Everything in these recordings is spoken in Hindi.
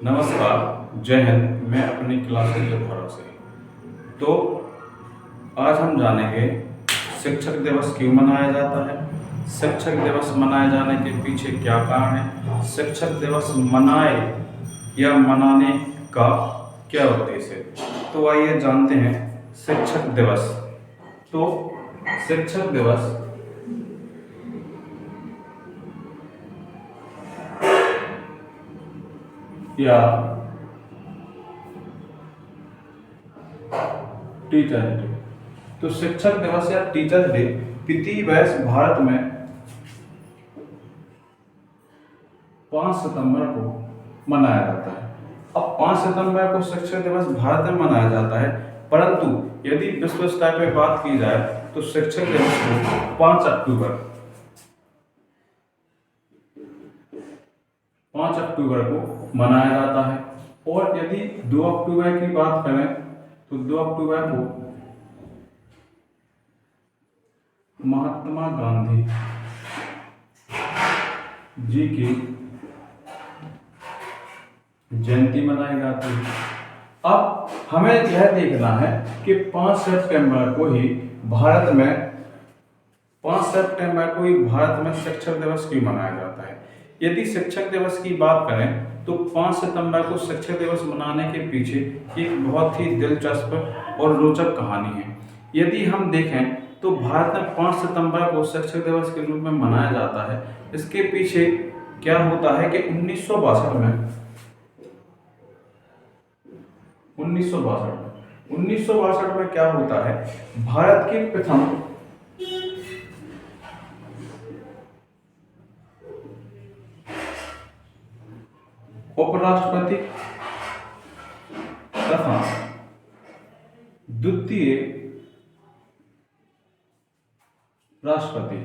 नमस्कार, जय हिंद। मैं अपनी क्लास के द्वारा से तो आज हम जानेंगे शिक्षक दिवस क्यों मनाया जाता है, शिक्षक दिवस मनाए जाने के पीछे क्या कारण है, शिक्षक दिवस मनाए या मनाने का क्या उद्देश्य है। तो आइए जानते हैं शिक्षक दिवस। तो शिक्षक दिवस या टीचर डे, तो शिक्षक दिवस या टीचर डे प्रति वर्ष भारत में 5 सितंबर को मनाया जाता है। अब 5 सितंबर को शिक्षक दिवस भारत में मनाया जाता है, परंतु यदि विश्व स्तर पर बात की जाए तो शिक्षक दिवस को 5 अक्टूबर को मनाया जाता है। और यदि 2 अक्टूबर की बात करें तो 2 अक्टूबर को महात्मा गांधी जी की जयंती मनाई जाती है। अब हमें यह देखना है कि 5 सितंबर को ही भारत में शिक्षक दिवस क्यों मनाया जाता है। यदि शिक्षक दिवस की बात करें तो 5 सितंबर को शिक्षक दिवस मनाने के पीछे एक बहुत ही दिलचस्प और रोचक कहानी है। यदि हम देखें तो भारत में 5 सितंबर को शिक्षक दिवस के रूप में मनाया जाता है। इसके पीछे क्या होता है कि 1962 में क्या होता है, भारत के प्रथम उपराष्ट्रपति तथा द्वितीय राष्ट्रपति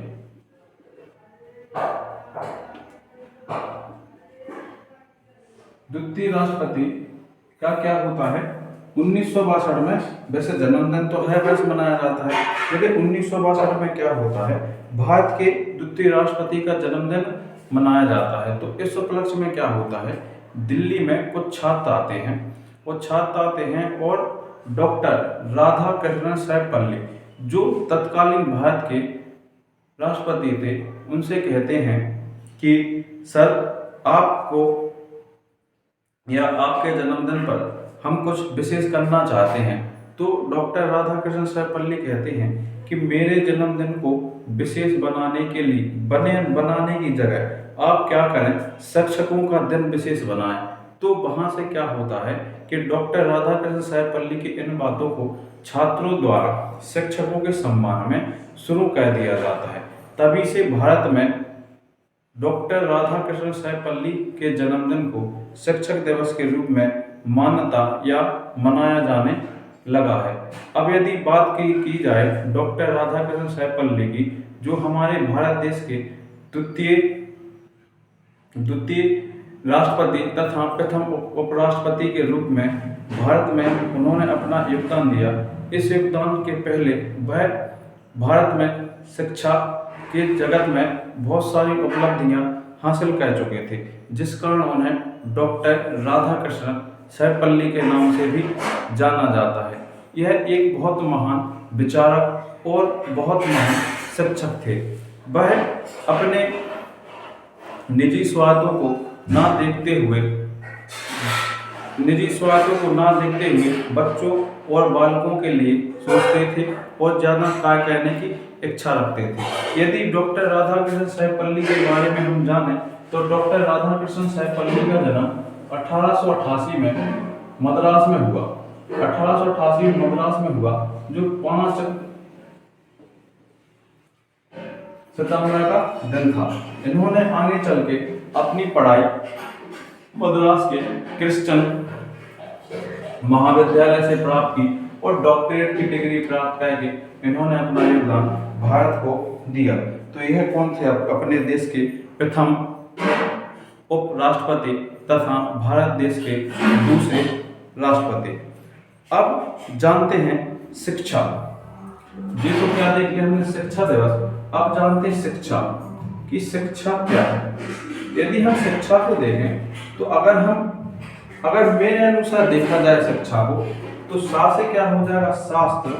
का क्या होता है 1962 में। वैसे जन्मदिन तो हर वर्ष मनाया जाता है, लेकिन 1962 में क्या होता है, भारत के द्वितीय राष्ट्रपति का जन्मदिन मनाया जाता है। तो इस उपलक्ष्य में क्या होता है, दिल्ली में कुछ छात्र आते हैं और डॉक्टर राधाकृष्णन सर्वपल्ली जो तत्कालीन भारत के राष्ट्रपति थे उनसे कहते हैं कि सर आपको या आपके जन्मदिन पर हम कुछ विशेष करना चाहते हैं। तो डॉक्टर राधाकृष्णन सर्वपल्ली कहते हैं कि मेरे जन्मदिन को विशेष बनाने की जगह आप क्या करें, शिक्षकों का दिन विशेष बनाएं। तो वहां से क्या होता है कि डॉक्टर राधाकृष्णन सर्वपल्ली की इन बातों को छात्रों द्वारा शिक्षकों के सम्मान में शुरू कर दिया जाता है। तभी से भारत में डॉक्टर राधाकृष्णन सर्वपल्ली के जन्मदिन को शिक्षक दिवस के रूप में मान्यता या मनाया जाने लगा है। अब यदि बात की जाए डॉक्टर राधाकृष्णन सर्वपल्ली की, जो हमारे भारत देश के द्वितीय राष्ट्रपति तथा प्रथम उपराष्ट्रपति के रूप में भारत में उन्होंने अपना योगदान दिया। इस योगदान के पहले वह भारत में शिक्षा के जगत में बहुत सारी उपलब्धियां हासिल कर चुके थे, जिस कारण उन्हें डॉक्टर राधाकृष्णन सर्वपल्ली के नाम से भी जाना जाता है। यह एक बहुत महान विचारक और बहुत महान शिक्षक थे। वह अपने निजी स्वार्थों को ना देखते हुए बच्चों और बालकों के लिए सोचते थे और ज़्यादा कार्य करने की इच्छा रखते थे। यदि डॉक्टर राधाकृष्णन सर्वपल्ली के बारे में हम जानें तो डॉक्टर राधाकृष्णन सर्वपल्ली का जन्म 1888 में मद्रास में हुआ। 1888 में मद्रास में हुआ, जो 5 सितंबर का दिन था। इन्होंने आगे चल के अपनी पढ़ाई मद्रास के क्रिश्चियन महाविद्यालय से प्राप्त की और डॉक्टरेट की डिग्री प्राप्त करके इन्होंने अपना योगदान भारत को दिया। तो यह कौन थे अपने देश के प्रथम उपराष्ट्रपति तथा भारत देश के दूसरे राष्ट्रपति। अब जानते हैं शिक्षा। ये तो क्या देख लिया हमने शिक्षा दिवस। अब जानते हैं शिक्षा कि शिक्षा क्या है। यदि हम शिक्षा को देखें तो अगर हम अगर मेरे अनुसार देखा जाए शिक्षा को, तो सा से क्या हो जाएगा शास्त्र,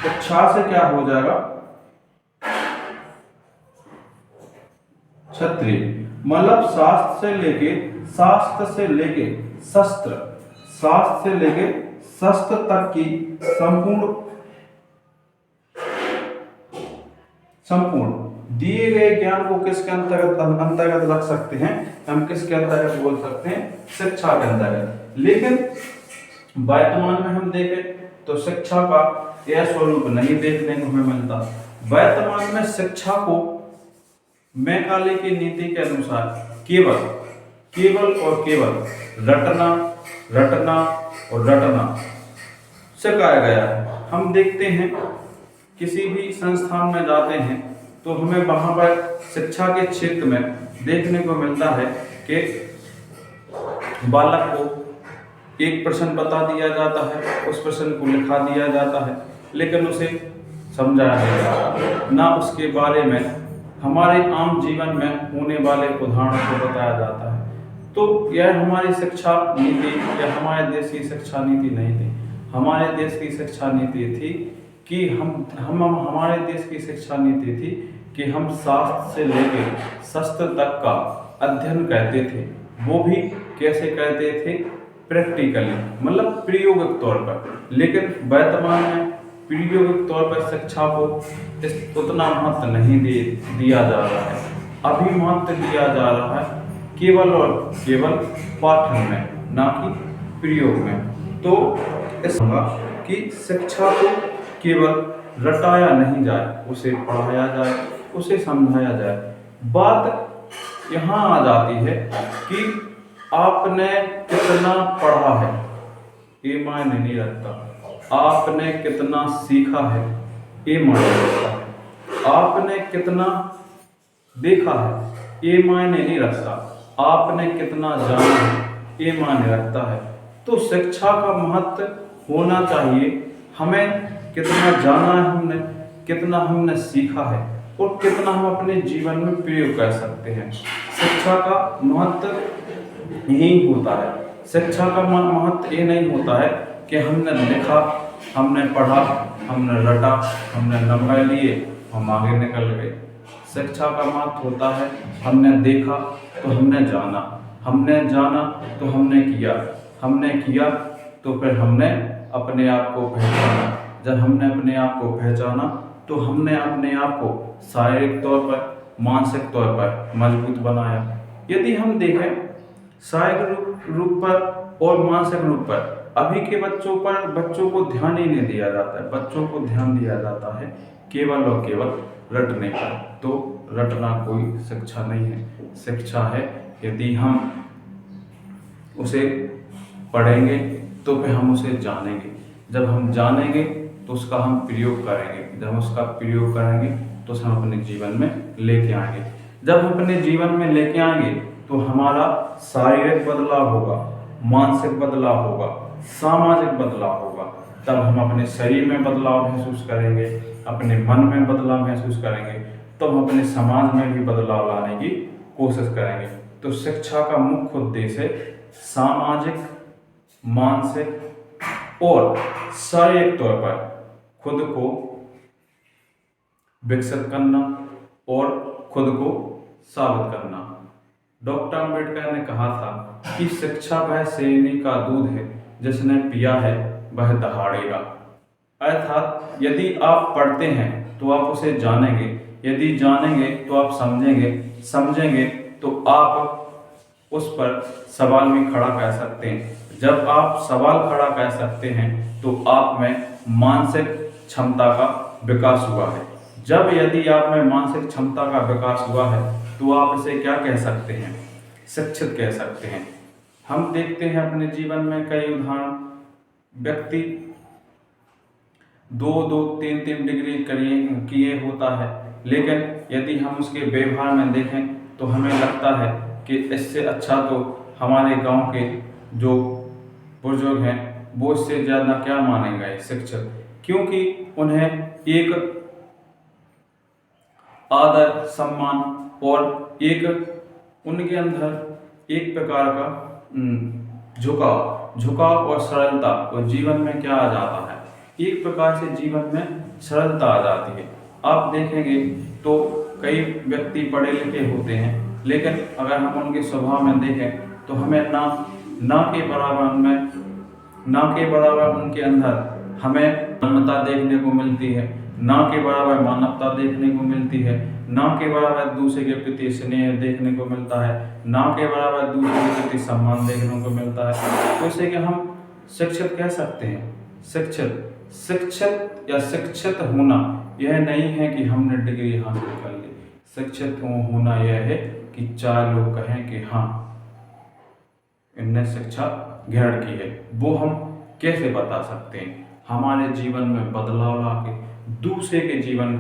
तो छा से क्या हो जाएगा क्षत्रिय। मतलब शास्त्र से लेके शस्त्र, शास्त्र से लेके शस्त्र तक की संपूर्ण दिए गए ज्ञान को किसके अंतर्गत रख सकते हैं, हम किसके अंतर्गत बोल सकते हैं, शिक्षा के अंतर्गत। लेकिन वर्तमान में हम देखें तो शिक्षा का यह स्वरूप नहीं देखने को हमें मिलता। वर्तमान में शिक्षा को मैकाले की नीति के अनुसार केवल और केवल रटना सिखाया गया है। हम देखते हैं किसी भी संस्थान में जाते हैं तो हमें वहां पर शिक्षा के क्षेत्र में देखने को मिलता है कि बालक को एक प्रश्न बता दिया जाता है, उस प्रश्न को लिखा दिया जाता है, लेकिन उसे समझाया नहीं जाता, ना उसके बारे में हमारे आम जीवन में होने वाले उदाहरणों को बताया जाता है। तो यह हमारी शिक्षा नीति या हमारे देश की शिक्षा नीति नहीं थी। हमारे देश की शिक्षा नीति थी कि हमारे देश की शिक्षा नीति थी कि हम शास्त्र से लेकर शस्त्र तक का अध्ययन करते थे। वो भी कैसे करते थे, प्रैक्टिकली, मतलब प्रायोगिक तौर पर। लेकिन वर्तमान में प्रायोगिक तौर पर शिक्षा को उतना महत्व नहीं दिया जा रहा है। अभी महत्व दिया जा रहा है केवल और केवल पाठन में, ना कि प्रयोग में। तो इसका कि शिक्षा को केवल रटाया नहीं जाए, उसे पढ़ाया जाए, उसे समझाया जाए। बात यहाँ आ जाती है कि आपने कितना पढ़ा है ये मायने नहीं रखता, आपने कितना सीखा है ये मायने रखता है, आपने कितना देखा है ये मायने नहीं रखता, आपने कितना जाना है ये मायने रखता है। तो शिक्षा का महत्व होना चाहिए, हमें कितना जाना है हमने, कितना हमने सीखा है और कितना हम अपने जीवन में प्रयोग कर सकते हैं। शिक्षा का महत्व यही होता है। शिक्षा का महत्व ये नहीं होता है कि हमने लिखा, हमने पढ़ा, हमने रटा, हमने नंबर लिए, हम आगे निकल गए। शिक्षा का महत्व होता है हमने देखा तो हमने जाना, हमने जाना तो हमने किया, हमने किया तो फिर हमने अपने आप को पहचाना। जब हमने अपने आप को पहचाना तो हमने अपने आप को शारीरिक तौर पर, मानसिक तौर पर मजबूत बनाया। यदि हम देखें शारीरिक रूप पर और मानसिक रूप पर, अभी के बच्चों को ध्यान ही नहीं दिया जाता है। बच्चों को ध्यान दिया जाता है केवल और केवल रटने पर। तो रटना कोई शिक्षा नहीं है। शिक्षा है यदि हम उसे पढ़ेंगे तो फिर हम उसे जानेंगे। जब हम जानेंगे तो उसका हम प्रयोग करेंगे। जब हम उसका प्रयोग करेंगे तो उसे हम अपने जीवन में लेके आएंगे। जब हम अपने जीवन में लेके आएंगे तो हमारा शारीरिक बदलाव होगा, मानसिक बदलाव होगा, सामाजिक बदलाव होगा। तब हम अपने शरीर में बदलाव महसूस करेंगे, अपने मन में बदलाव महसूस करेंगे, तब हम अपने समाज में भी बदलाव लाने की कोशिश करेंगे। तो शिक्षा का मुख्य उद्देश्य है सामाजिक, मानसिक और शारीरिक तौर पर खुद को विकसित करना और खुद को साबित करना। डॉक्टर अम्बेडकर ने कहा था कि शिक्षा वह शेरनी का दूध है, जिसने पिया है वह दहाड़ेगा। अर्थात यदि आप पढ़ते हैं तो आप उसे जानेंगे, यदि जानेंगे तो आप समझेंगे, समझेंगे तो आप उस पर सवाल भी खड़ा कर सकते हैं। जब आप सवाल खड़ा कर सकते हैं तो आप में मानसिक क्षमता का विकास हुआ है। जब यदि आप में मानसिक क्षमता का विकास हुआ है तो आप इसे क्या कह सकते हैं, शिक्षित कह सकते हैं। हम देखते हैं अपने जीवन में कई उदाहरण, व्यक्ति 2-2, 3-3 डिग्री किए होता है, लेकिन यदि हम उसके व्यवहार में देखें तो हमें लगता है कि इससे अच्छा तो हमारे गांव के जो बुजुर्ग हैं वो इससे ज़्यादा क्या मानेंगे शिक्षक, क्योंकि उन्हें एक आदर, सम्मान और एक उनके अंदर एक प्रकार का झुकाव और सरलता, और जीवन में क्या आ जाता है, एक प्रकार से जीवन में सरलता आ जाती है। आप देखेंगे तो कई व्यक्ति पढ़े लिखे होते हैं, लेकिन अगर हम उनके स्वभाव में देखें तो हमें ना के बराबर उनके अंदर हमें नम्रता देखने को मिलती है, ना के बराबर मानवता देखने को मिलती है, ना के बराबर दूसरे के प्रति स्नेह देखने को मिलता है, ना के बराबर दूसरे के प्रति सम्मान देखने को मिलता है। तो इसे कि हम शिक्षित कह सकते हैं। शिक्षित या शिक्षित होना यह नहीं है कि हमने डिग्री हासिल कर ली। शिक्षित होना यह है कि चार लोग कहें कि हाँ, इनने शिक्षा ग्रहण की है। वो हम कैसे बता सकते हैं? हमारे जीवन में बदलाव ला के दूसरे के जीवन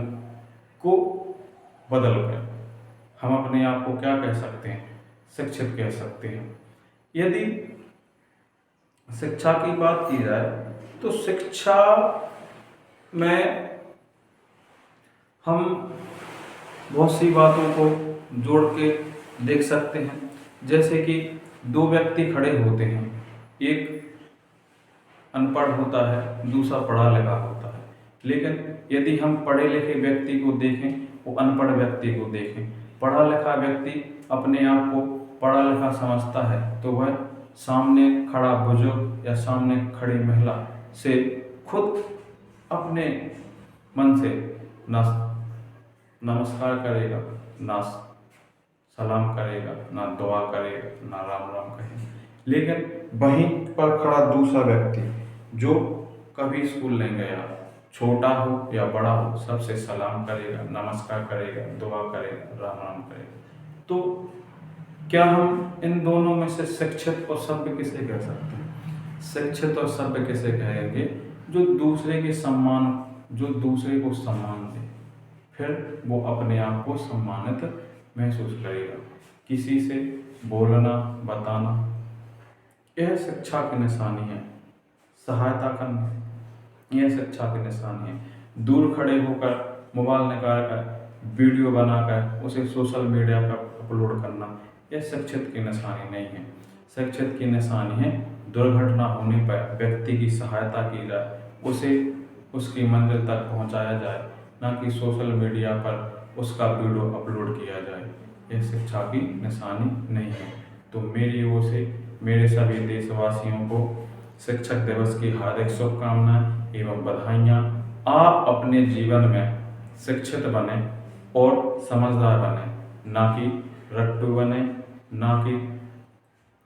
को बदल कर हम अपने आप को क्या कह सकते हैं? शिक्षित कह सकते हैं। यदि शिक्षा की बात की जाए तो शिक्षा में हम बहुत सी बातों को जोड़ के देख सकते हैं। जैसे कि दो व्यक्ति खड़े होते हैं, एक अनपढ़ होता है, दूसरा पढ़ा लिखा होता है। लेकिन यदि हम पढ़े लिखे व्यक्ति को देखें, वो अनपढ़ व्यक्ति को देखें, पढ़ा लिखा व्यक्ति अपने आप को पढ़ा लिखा समझता है तो वह सामने खड़ा बुजुर्ग या सामने खड़ी महिला से खुद अपने मन से ना नमस्कार करेगा, ना सलाम करेगा, ना दुआ करेगा, ना राम राम कहेगा। लेकिन वहीं पर खड़ा दूसरा व्यक्ति जो कभी स्कूल नहीं गया, छोटा हो या बड़ा हो, सबसे सलाम करेगा, नमस्कार करेगा, दुआ करेगा, राम राम करेगा। तो क्या हम इन दोनों में से शिक्षित और सभ्य किसे कह सकते हैं? शिक्षित और सभ्य किसे कहेंगे? जो दूसरे को सम्मान दे, फिर वो अपने आप को सम्मानित महसूस करेगा। किसी से बोलना, बताना, यह शिक्षा की निशानी है। सहायता करना, यह शिक्षा की निशानी है। दूर खड़े होकर मोबाइल निकाल कर वीडियो बनाकर उसे सोशल मीडिया पर अपलोड करना, यह शिक्षित की निशानी नहीं है। शिक्षित की निशानी है दुर्घटना होने पर व्यक्ति की सहायता की जाए, उसे उसकी मंजिल तक पहुंचाया जाए, ना कि सोशल मीडिया पर उसका वीडियो अपलोड किया जाए। यह शिक्षा की निशानी नहीं है। तो मेरी ओर से मेरे सभी देशवासियों को शिक्षक दिवस की हार्दिक शुभकामनाएं एवं बधाइयाँ। आप अपने जीवन में शिक्षित बने और समझदार बने, ना कि रट्टू बने, ना कि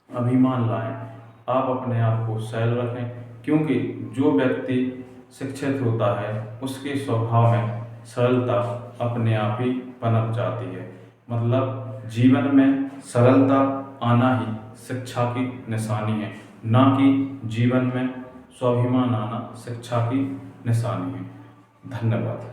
अभिमान लाएं। आप अपने आप को सरल रखें, क्योंकि जो व्यक्ति शिक्षित होता है उसके स्वभाव में सरलता अपने आप ही पनप जाती है। मतलब जीवन में सरलता आना ही शिक्षा की निशानी है, ना कि जीवन में स्वाभिमान आना शिक्षा की निशानी है। धन्यवाद।